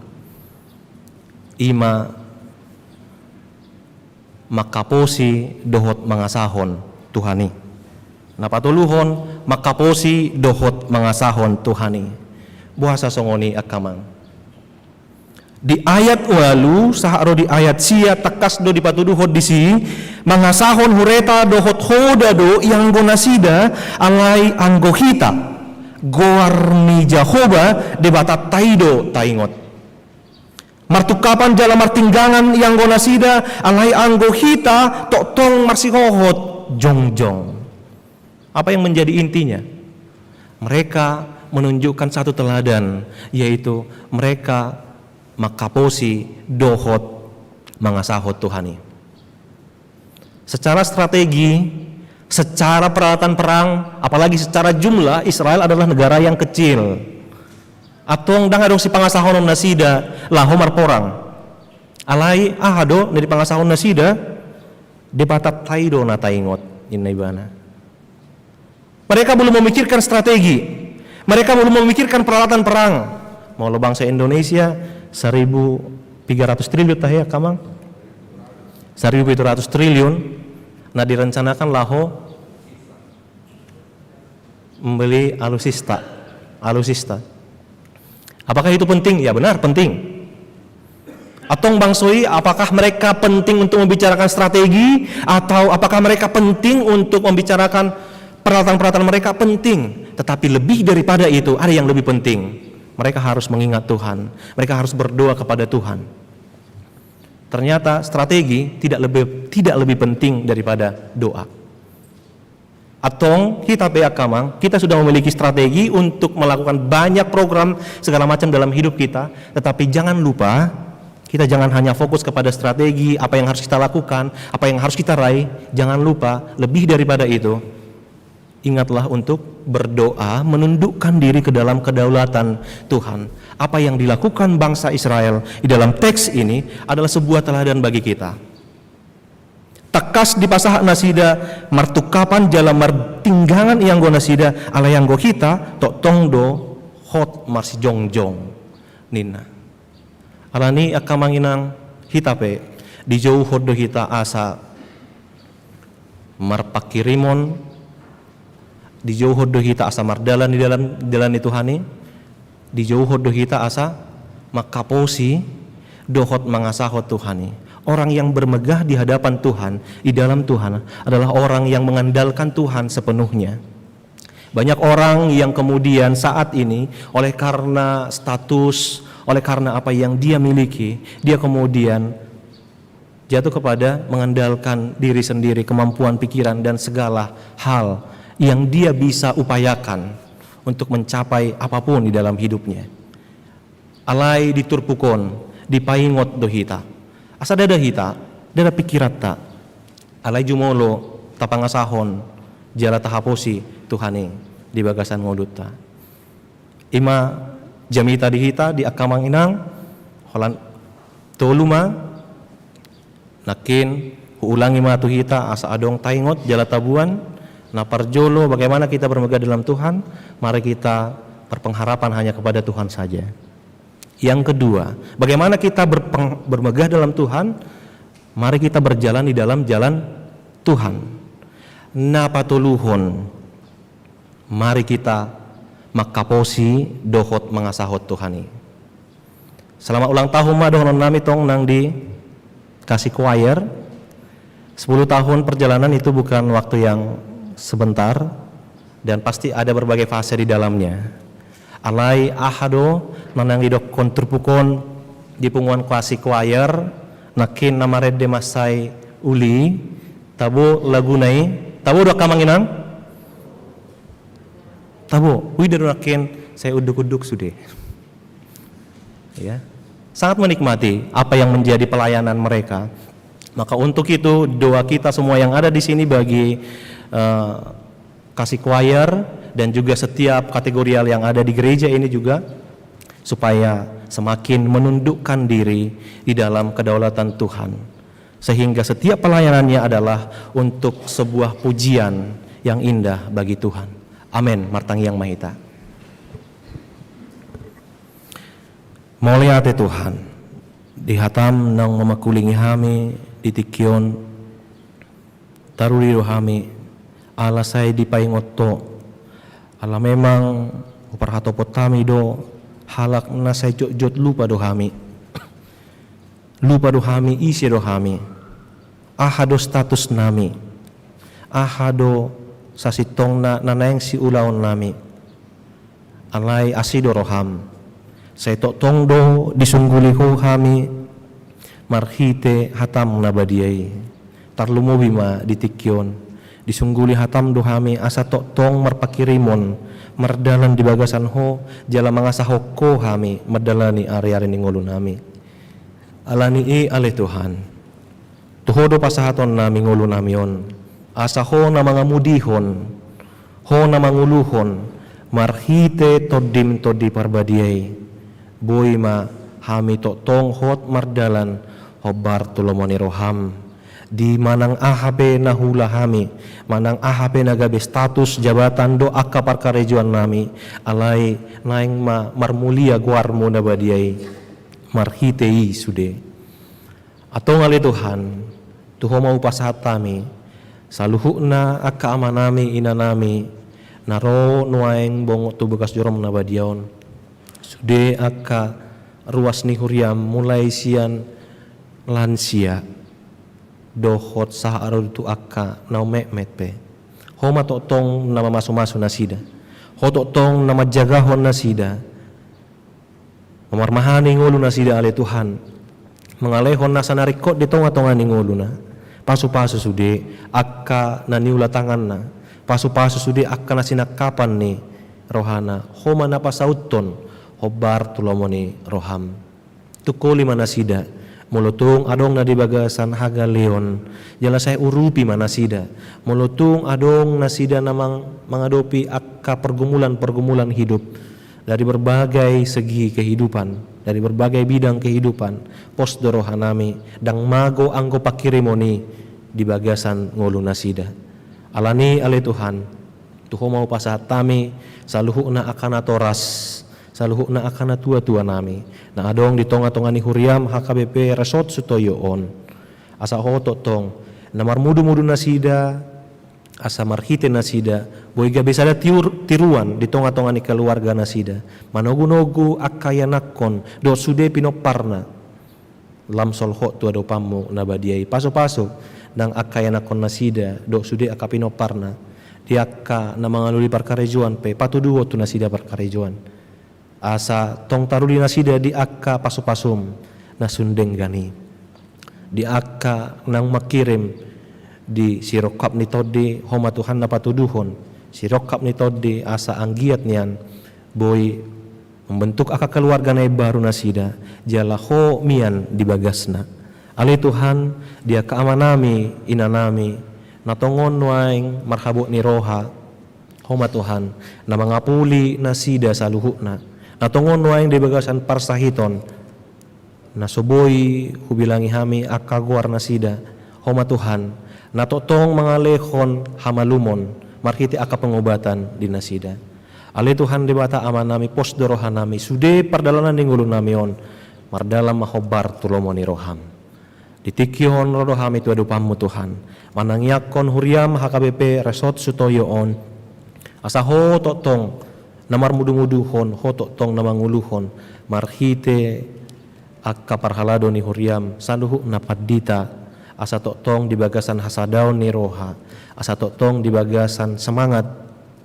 Ima makaposi dohot mangasahon Tuhani. Napatuluhon makaposi dohot mangasahon Tuhani. Buasa songoni akamang. Di ayat walu saharo di ayat sia tekas do dipatuduhot di si mangasahon hureta dohot hoda do yang gonasida alai anggohita goarni Jehovah debata taido taingot. Martukapan jala martinggangan yang gonasida alai anggohita totong marsihohot jongjong. Apa yang menjadi intinya? Mereka menunjukkan satu teladan, yaitu mereka makaposi dohot mangasahot Tuhani. Secara strategi, secara peralatan perang, apalagi secara jumlah, Israel adalah negara yang kecil. Atong dangadong si pangasahon nasida lahomar porang. Alai ahado dari pangasahon nasida Depatat taido na taingot inaibana. Mereka belum memikirkan strategi. Mereka belum memikirkan peralatan perang. Mau bangsa Indonesia 1.300 triliun tah ya kamang. 1.700 triliun. Nah direncanakan laho membeli alusista. Apakah itu penting? Ya benar penting. Atong bangsoi, apakah mereka penting untuk membicarakan strategi atau apakah mereka penting untuk membicarakan peralatan-peralatan mereka? Penting. Tetapi lebih daripada itu ada yang lebih penting. Mereka harus mengingat Tuhan. Mereka harus berdoa kepada Tuhan. Ternyata strategi tidak lebih penting daripada doa. Atong kita kamang, kita sudah memiliki strategi untuk melakukan banyak program segala macam dalam hidup kita, tetapi jangan lupa kita jangan hanya fokus kepada strategi, apa yang harus kita lakukan, apa yang harus kita raih. Jangan lupa, lebih daripada itu, ingatlah untuk berdoa, menundukkan diri ke dalam kedaulatan Tuhan. Apa yang dilakukan bangsa Israel di dalam teks ini adalah sebuah teladan bagi kita. Takas di pasah nasida, martukapan jalan martinggangan yang go nasida, ala yang go kita, tok tongdo, hot marsi jongjong, nina. Alani akamanginang hitape di jauh hodo hita asa marpakirimon di jauh hodo hita asa mardalan di dalam Tuhani di jauh hodo hita asa makaposi dohot mangasahot Tuhani. Orang yang bermegah di hadapan Tuhan, di dalam Tuhan adalah orang yang mengandalkan Tuhan sepenuhnya. Banyak orang yang kemudian saat ini oleh karena status, oleh karena apa yang dia miliki, dia kemudian jatuh kepada mengandalkan diri sendiri, kemampuan pikiran dan segala hal yang dia bisa upayakan untuk mencapai apapun di dalam hidupnya. Alai diturpukon, dipaingot dohita. Asa dada hita, dada pikirat ta. Alai jumolo, tapangasahon, jala tahaposi Tuhani di bagasan ngoduta. Ima jamita dihita di akamang inang holan toluma nakin ulangi matu hita asa adong taingot jala tabuan na parjolo. Bagaimana kita bermegah dalam Tuhan? Mari kita berpengharapan hanya kepada Tuhan saja. Yang kedua, bagaimana kita bermegah dalam Tuhan? Mari kita berjalan di dalam jalan Tuhan. Napatuluhon, mari kita makaposi dohot mangasahot Tuhani. Selamat ulang tahun dohonon nami tong nang di kasih choir. 10 tahun perjalanan itu bukan waktu yang sebentar dan pasti ada berbagai fase di dalamnya. Alai ahado nanang didok kontrupukon di punguan kasih choir nakin namared de masai uli tabo lagunai tabo dok kamanginang tabo widaru nakin saya uduk-uduk sudah ya, sangat menikmati apa yang menjadi pelayanan mereka. Maka untuk itu doa kita semua yang ada di sini bagi kasih choir dan juga setiap kategorial yang ada di gereja ini juga supaya semakin menundukkan diri di dalam kedaulatan Tuhan, sehingga setiap pelayanannya adalah untuk sebuah pujian yang indah bagi Tuhan. Amin. Martang yang mahita. Muliate Tuhan, dihatam nang memakulingi hami ditikyon taruri rohami ala say dipaingoto ala memang uparhatopot kami do halak na say jot lupa do hami isi do hami ahado status nami ahado sasitong na nanayang si ulaon nami alay asido roham say totong do disungguli ho hami marhite hatam nabadiyay tarlumobima ditikyon disungguli hatam dohami asa tong marpakirimon mardalan di bagasan ho jala mangasahok ko hami mardalani ari-ari ningulun hami alani ale Tuhan tuhodo pasahaton nami ngulun namion asa ho na mga mudihon ho na manguluhon marhite todim todi parbadiyay boy ma hami tong hot mardalan hobar tulomoni roham di manang ahape nahula hami, manang ahape nagabe status jabatan do akka parkarejuan nami, alai naing marmulia guarmu nabadiai, marhitei sude. Atau ngale Tuhan, Tuho mau pasahat kami, saluhukna akka amanami inanami, naro nuaing bongo tu bekas jorom nabadiaon, sude akka ruas ni huriam mulai sian lansia, dohot sah arul tu akka nau mekmet pe, homa tong nama masu-masu nasida, tong nama jagahon nasida, memarmahani ngulu nasida ale Tuhan, mengalehon nasa narikot di tonga-tonga ni ngulu na, pasu-pasu sude akka naniula tangan na, pasu-pasu sude akka nasinakapan ni rohana, homa napasauton, hobar tulomoni roham, tukuli manasida, mulutung adong na di bagasan haga leon, jala saya urupi manasida, mulutung adong nasida namang mengadopi akka pergumulan hidup dari berbagai segi kehidupan, dari berbagai bidang kehidupan, pos dorohanami, dang mago anggo pakirimoni di bagasan ngulu nasida. Alani ale Tuhan, Tuho mau pasahat tami, saluhukna akana toras, saluhukna akana tua-tua nami, na adong di tonga-tonga ni huriam HKBP resort sutoyoon, asa hoto tong, namar mudu-mudu nasida, asa marhite nasida, boiga besada tiruan di tonga-tonga ni keluarga nasida, manogu-nogu akayanakon, do sude pinoparna, lamsol ho tua do pamu nabadiai, paso-paso, nang akayanakon nasida, do sude akapinoparna, di akka na mangaluli parkarejuan pe, patuduo tu nasida parkarejuan, asa tong taruli nasida di akka pasu-pasum na sundeng gani, di akka nang makirim di sirokap ni todi homa Tuhan na patuduhon, sirokap ni todi asa anggiat nian boy membentuk aka keluarga na baru nasida jala ho mian di bagasna. Ali Tuhan dia kaamanami inanami natongon waing marhabuk ni roha homa Tuhan na mangapuli nasida saluhukna natongon waing di bagasan parsahiton na soboy hubilangi hami akka guar nasida homa Tuhan na totong mangalehon hamalumon marhiti aka pengobatan di nasida. Ali Tuhan di bata aman nami pos dorohan nami sude pardalanan di ngulu namion mardalam mahobar tulomoni roham. Ditikyon roham itu adupamu Tuhan. Manangyakon huriam HKBP resort sutoyoon. Asa ho totong namar mudu-muduhon ho totong namanguluhon marhite aka parhalado ni huriam sanduhu napadita. Asa totong di bagasan hasadaon ni roha, asa totong di bagasan semangat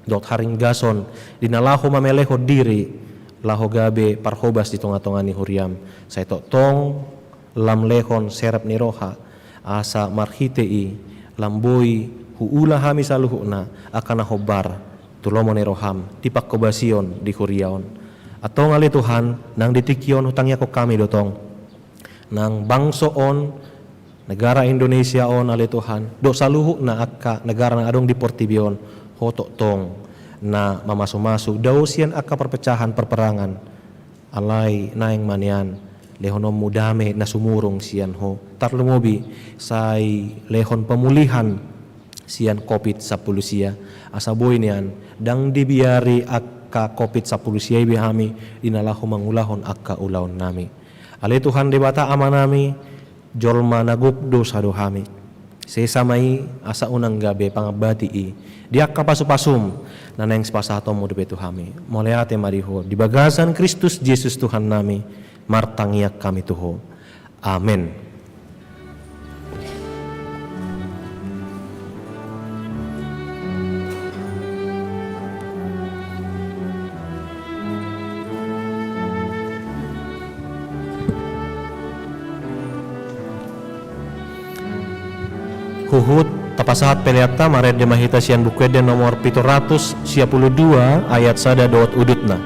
dot haring gason dinalaho mameleho diri laho gabe parhobas di tonga-tonga ni huriam, saya totong lam lehon serap ni roha, asa marhitei lamboi huula hami saluhuna akana hobar tulomo ni roham tipak kobasion di huriaon, atau ngali Tuhan nang ditikyon hutangnya ko kami dotong nang bangsoon negara Indonesia on ale Tuhan do saluhu na akka negara na adong di Portibion hotok tong na mamasu-masu daw sian akka perpecahan perperangan alai naing manian lehonom mudame na sumurong sian ho tarlumobi say lehon pemulihan sian COVID-10 sia asaboy nian dang dibiari akka COVID-10 sia bihami dinalahu mangulahon akka ulaon nami ale Tuhan di bata amanami jolma nagup dosa dohami sesamai asa unang gabe pangabati dia kapasu-pasum naneng sepasatom mudupe tuhami moleate mariho di bagasan Kristus Yesus Tuhan nami martangiak kami tuho amin. Huhut tapasahat peleata maret demahita sian bukwede nomor 712 ayat sada dot udutna.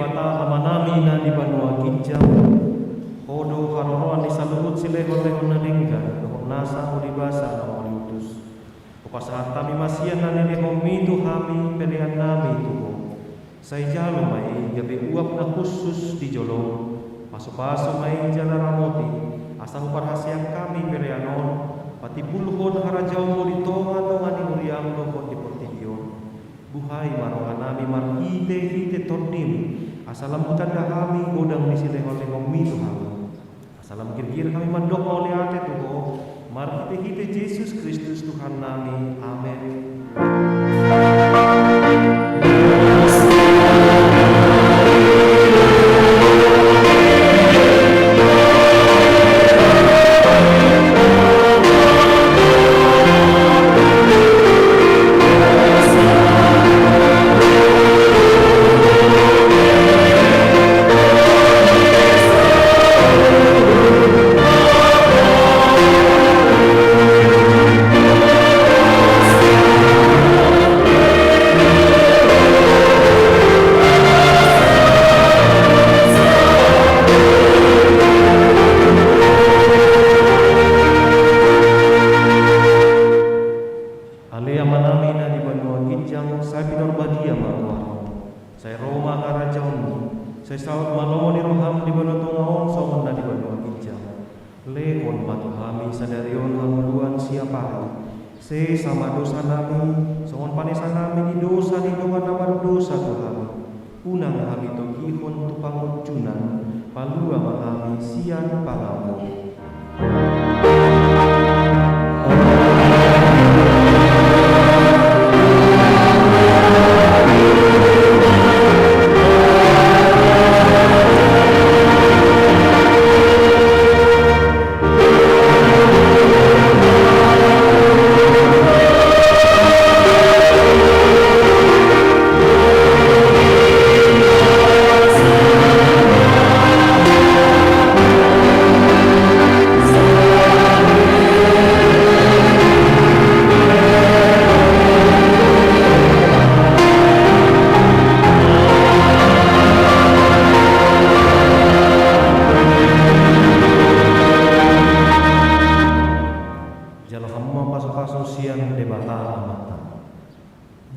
bata amanami na di banua ginjam hodo haroroan di saluhut silehon-lehon na denggan dohon nasa mo di basa na mo diutus upasahan kami masian na nilehomi tu hami pelian nami tuho say jalo may gabi uap na khusus di jolo paso-paso may jala ramoti asang parhasiang kami pelianon pati bulhon harajaw mo dito nga ni muriam dohon di portibyon buhay marohan nami marhite-hite tordim asalam hutan kami godang di silehon-lehon mito kami asalam kir-kir kami mandok oleh ate tuho marhite-hite Yesus Kristus Tuhan nami amin. Sama dosa nami, songon panesa nami di dosa di doa nabar dosa Tuhan. Unang kami togihon tu pangucunan, palua mahami sian pangamu.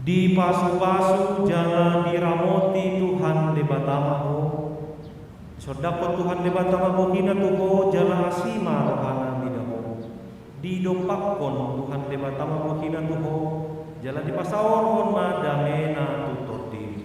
Di pasu-pasu jala diramoti Tuhan debatamaho sodapot Tuhan debatamaho hina tuho jala asima rohana midaho di dopakkon Tuhan debatamaho hina tuho jala di pasaorhon madamena tutur diri.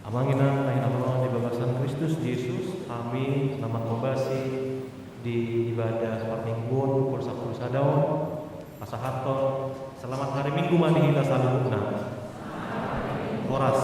Amanginan ay naman di babasan Kristus Yesus amin naman mabasi di ibadah pamingguan pukul 10 daun pasahaton selamat hari Minggu manihila salubna Horas